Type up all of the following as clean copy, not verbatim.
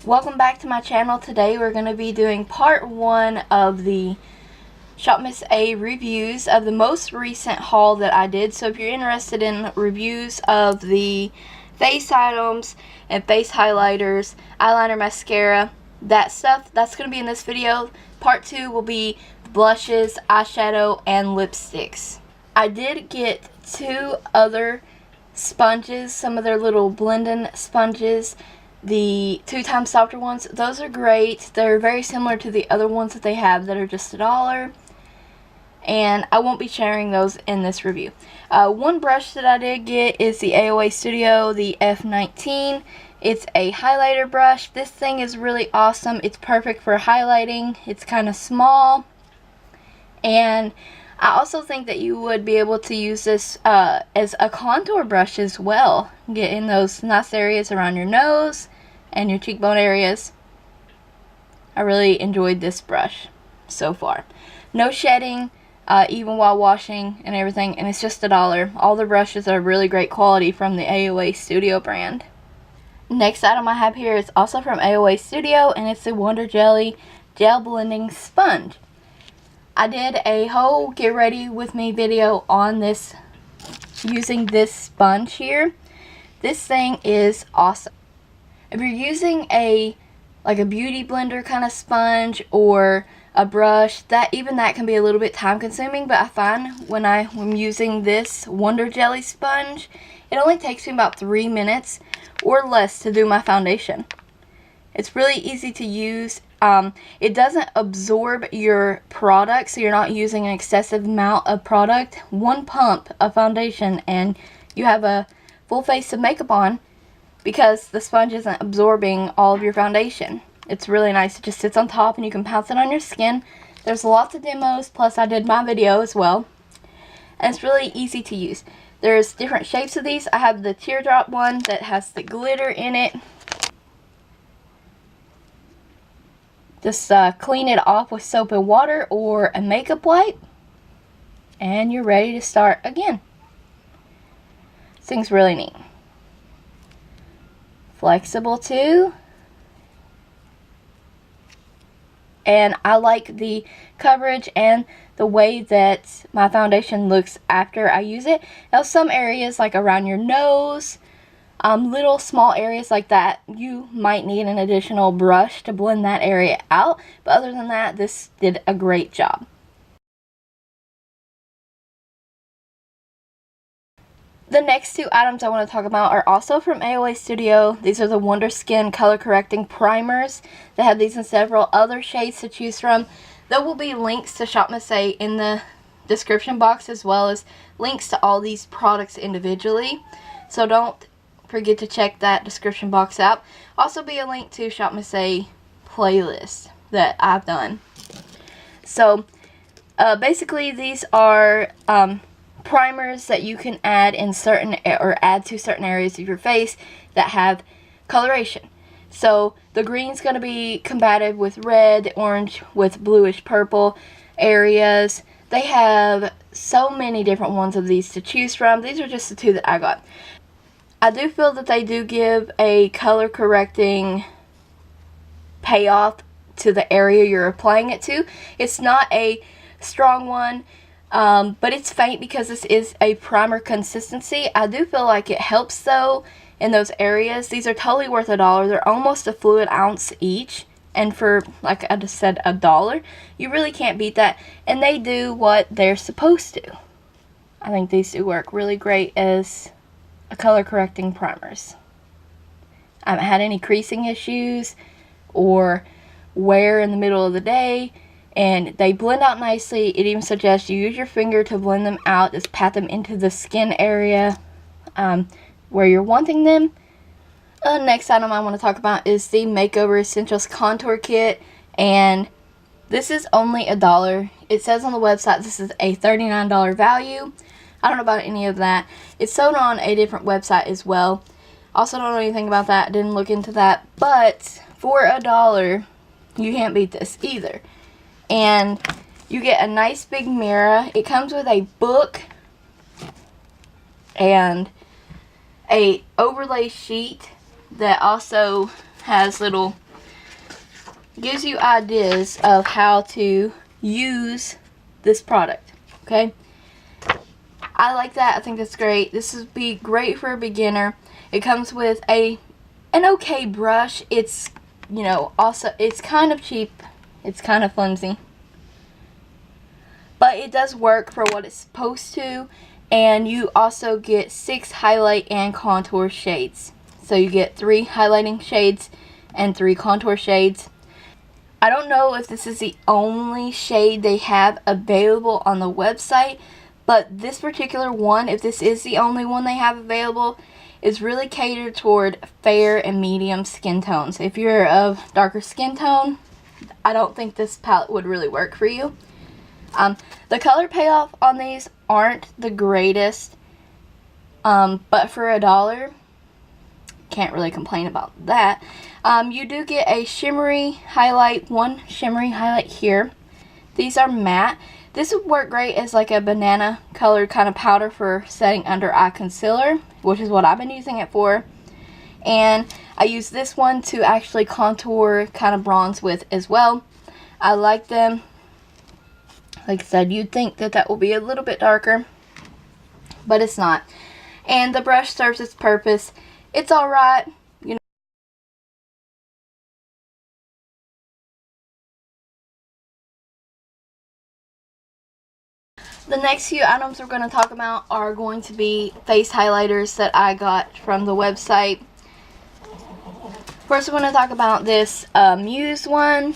Welcome back to my channel. Today we're going to be doing part 1 of the ShopMissA reviews of the most recent haul that I did. So if you're interested in reviews of the face items and face highlighters, eyeliner, mascara, that stuff, that's going to be in this video. Part 2 will be blushes, eyeshadow, and lipsticks. I did get 2 other sponges, some of their little blending sponges, the 2 times softer ones. Those are great. They're very similar to the other ones that they have that are just $1, and I won't be sharing those in this review. One brush that I did get is the AOA Studio, the F19. It's a highlighter brush. This thing is really awesome. It's perfect for highlighting. It's kind of small, and I also think that you would be able to use this as a contour brush as well. Get in those nice areas around your nose and your cheekbone areas. I really enjoyed this brush so far. No shedding, even while washing and everything, and it's just $1. All the brushes are really great quality from the AOA Studio brand. Next item I have here is also from AOA Studio, and it's the Wonder Jelly Gel Blending Sponge. I did a whole get ready with me video on this using this sponge here. This thing is awesome. If you're using like a beauty blender kind of sponge or a brush, that can be a little bit time consuming, but I find when I'm using this Wonder Jelly sponge, it only takes me about 3 minutes or less to do my foundation. It's really easy to use. It doesn't absorb your product, so you're not using an excessive amount of product. One pump of foundation and you have a full face of makeup on because the sponge isn't absorbing all of your foundation. It's really nice. It just sits on top and you can pounce it on your skin. There's lots of demos, plus I did my video as well. And it's really easy to use. There's different shapes of these. I have the teardrop one that has the glitter in it. Just clean it off with soap and water or a makeup wipe, and you're ready to start again. This thing's really neat. Flexible too. And I like the coverage and the way that my foundation looks after I use it. Now some areas like around your nose, little small areas like that, you might need an additional brush to blend that area out, but other than that, this did a great job. The next 2 items I want to talk about are also from AOA Studio. These are the Wonder Skin Color Correcting Primers. They have these in several other shades to choose from. There will be links to ShopMissA in the description box, as well as links to all these products individually, so don't forget to check that description box out. Also be a link to ShopMissA playlist that I've done. So basically these are primers that you can add in add to certain areas of your face that have coloration. So the green's going to be combative with red, the orange with bluish purple areas. They have so many different ones of these to choose from. These are just the 2 that I got. I do feel that they do give a color correcting payoff to the area you're applying it to. It's not a strong one, but it's faint because this is a primer consistency. I do feel like it helps though in those areas. These are totally worth $1. They're almost a fluid ounce each, and for, like I just said, $1, you really can't beat that, and they do what they're supposed to. I think these do work really great as color correcting primers. I haven't had any creasing issues or wear in the middle of the day, and they blend out nicely. It even suggests you use your finger to blend them out. Just pat them into the skin area where you're wanting them. Next item I want to talk about is the Makeover Essentials Contour Kit, and this is only $1. It says on the website this is a $39 value. I don't know about any of that. It's sold on a different website as well. Also don't know anything about that. Didn't look into that. But for $1, you can't beat this either. And you get a nice big mirror. It comes with a book and a overlay sheet that also has little gives you ideas of how to use this product. Okay, I like that. I think that's great. This would be great for a beginner. It comes with an okay brush. It's, you know, also it's kind of cheap. It's kind of flimsy, but it does work for what it's supposed to. And you also get 6 highlight and contour shades. So you get 3 highlighting shades and 3 contour shades. I don't know if this is the only shade they have available on the website, but this particular one, if this is the only one they have available, is really catered toward fair and medium skin tones. If you're of darker skin tone, I don't think this palette would really work for you. The color payoff on these aren't the greatest, but for $1, can't really complain about that. You do get a shimmery highlight, one shimmery highlight here. These are matte. This would work great as like a banana colored kind of powder for setting under eye concealer, which is what I've been using it for. And I use this one to actually contour, kind of bronze with as well. I like them. Like I said, you'd think that that will be a little bit darker, but it's not. And the brush serves its purpose. It's alright, you know. The next few items we're going to talk about are going to be face highlighters that I got from the website. First, we're going to talk about this Amuse one.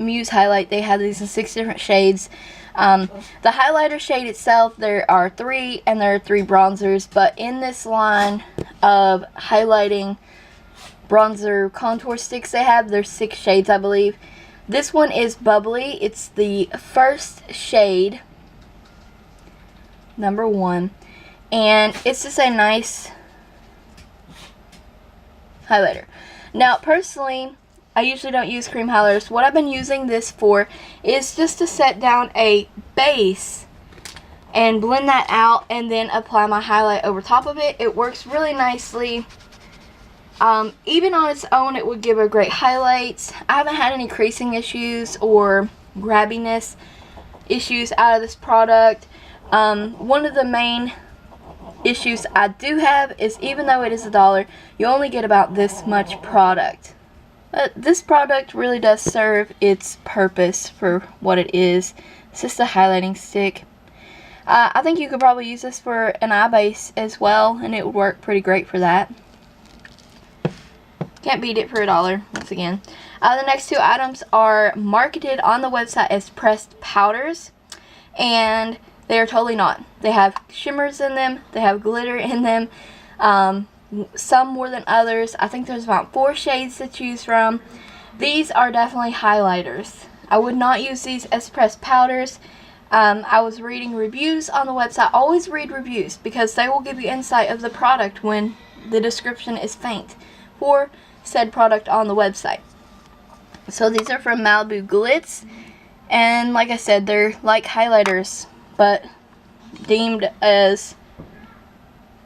Amuse highlight. They have these in 6 different shades. The highlighter shade itself, there are 3, and there are 3 bronzers, but in this line of highlighting bronzer contour sticks they have, there's 6 shades, I believe. This one is Bubbly. It's the first shade, number 1, and it's just a nice highlighter. Now, personally, I usually don't use cream highlighters. What I've been using this for is just to set down a base and blend that out and then apply my highlight over top of it. It works really nicely. Even on its own, it would give a great highlight. I haven't had any creasing issues or grabbiness issues out of this product. One of the main issues I do have is, even though it is $1, you only get about this much product. But this product really does serve its purpose for what it is. It's just a highlighting stick. I think you could probably use this for an eye base as well, and it would work pretty great for that. Can't beat it for $1, once again. The next 2 items are marketed on the website as pressed powders, and they are totally not. They have shimmers in them. They have glitter in them. Some more than others. I think there's about 4 shades to choose from. These are definitely highlighters. I would not use these as pressed powders. I was reading reviews on the website. Always read reviews, because they will give you insight of the product when the description is faint for said product on the website. So these are from Malibu Glitz, and like I said, they're like highlighters, but deemed as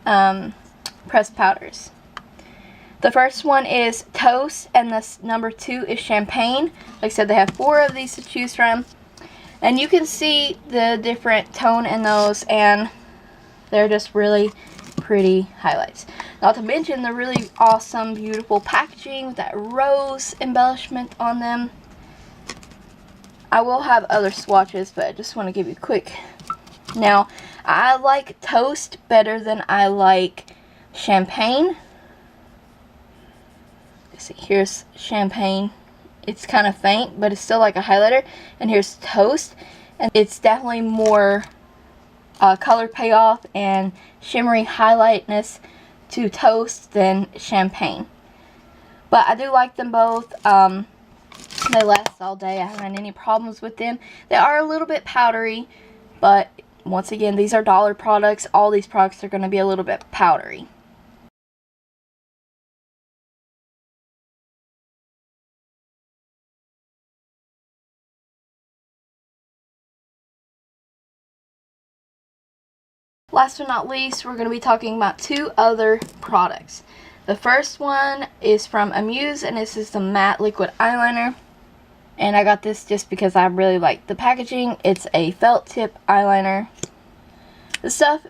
pressed powders. The first one is Toast, and this number 2 is Champagne. Like I said, they have 4 of these to choose from, and you can see the different tone in those, and they're just really pretty highlights. Not to mention the really awesome, beautiful packaging with that rose embellishment on them. I will have other swatches, but I just want to give you a quick. Now, I like Toast better than I like Champagne. Let's see, here's Champagne. It's kind of faint, but it's still like a highlighter. And here's Toast, and it's definitely more color payoff and shimmery highlightness to Toast than Champagne. But I do like them both. They last all day. I haven't had any problems with them. They are a little bit powdery, but once again, these are $1 products. All these products are going to be a little bit powdery. Last but not least, we're going to be talking about 2 other products. The first one is from Amuse, and this is the matte liquid eyeliner. And I got this just because I really like the packaging. It's a felt tip eyeliner. The stuff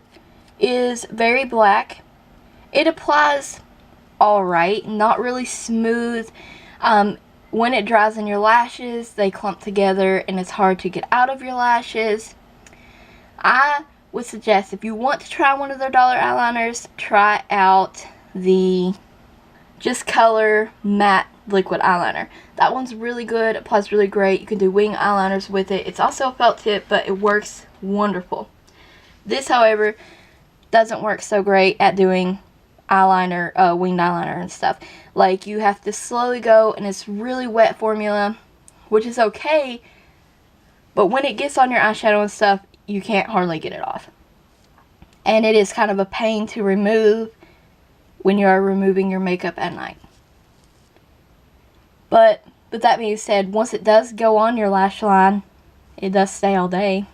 is very black. It applies alright, not really smooth. When it dries in your lashes, they clump together and it's hard to get out of your lashes. I would suggest, if you want to try one of their dollar eyeliners, try out the Just Color Matte Liquid Eyeliner. That one's really good, applies really great. You can do wing eyeliners with it. It's also a felt tip, but it works wonderful. This, however, doesn't work so great at doing eyeliner, winged eyeliner and stuff. Like, you have to slowly go, and it's really wet formula, which is okay, but when it gets on your eyeshadow and stuff, you can't hardly get it off. And it is kind of a pain to remove when you are removing your makeup at night. But with that being said, once it does go on your lash line, it does stay all day.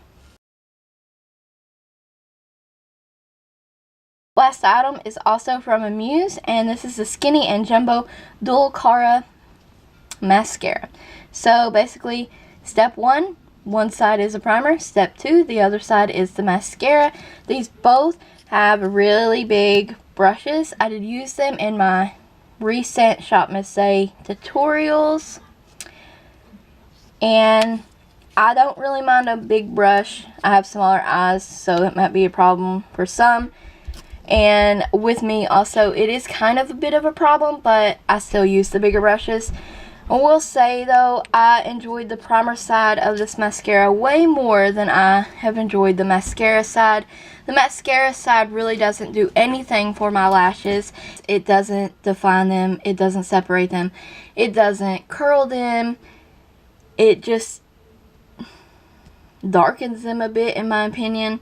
Last item is also from Amuse, and this is the Skinny and Jumbo Dualcara Mascara. So basically, step 1, one side is a primer. Step 2, the other side is the mascara. These both have really big brushes. I did use them in my recent ShopMissA tutorials, and I don't really mind a big brush. I have smaller eyes, so that might be a problem for some. And with me also, it is kind of a bit of a problem, but I still use the bigger brushes. I will say though, I enjoyed the primer side of this mascara way more than I have enjoyed the mascara side. The mascara side really doesn't do anything for my lashes. It doesn't define them, it doesn't separate them, it doesn't curl them, it just darkens them a bit, in my opinion.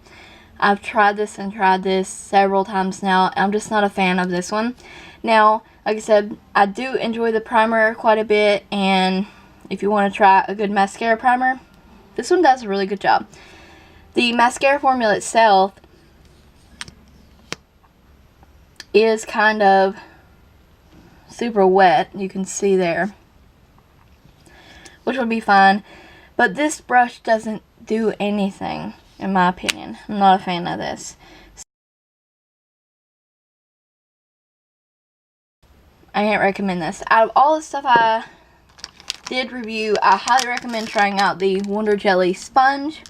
I've tried this and tried this several times now. I'm just not a fan of this one. Now, like I said, I do enjoy the primer quite a bit, and if you want to try a good mascara primer, this one does a really good job. The mascara formula itself is kind of super wet, you can see there, which would be fine, but this brush doesn't do anything, in my opinion. I'm not a fan of this. I can't recommend this. Out of all the stuff I did review, I highly recommend trying out the Wonder Jelly Sponge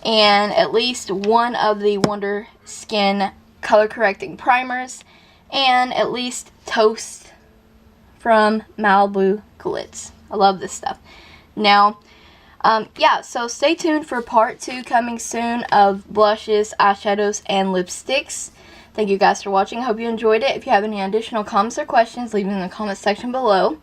and at least one of the Wonder Skin color correcting primers, and at least Toast from Malibu Glitz. I love this stuff. Now, yeah, so stay tuned for part 2 coming soon of blushes, eyeshadows, and lipsticks. Thank you guys for watching. I hope you enjoyed it. If you have any additional comments or questions, leave them in the comment section below.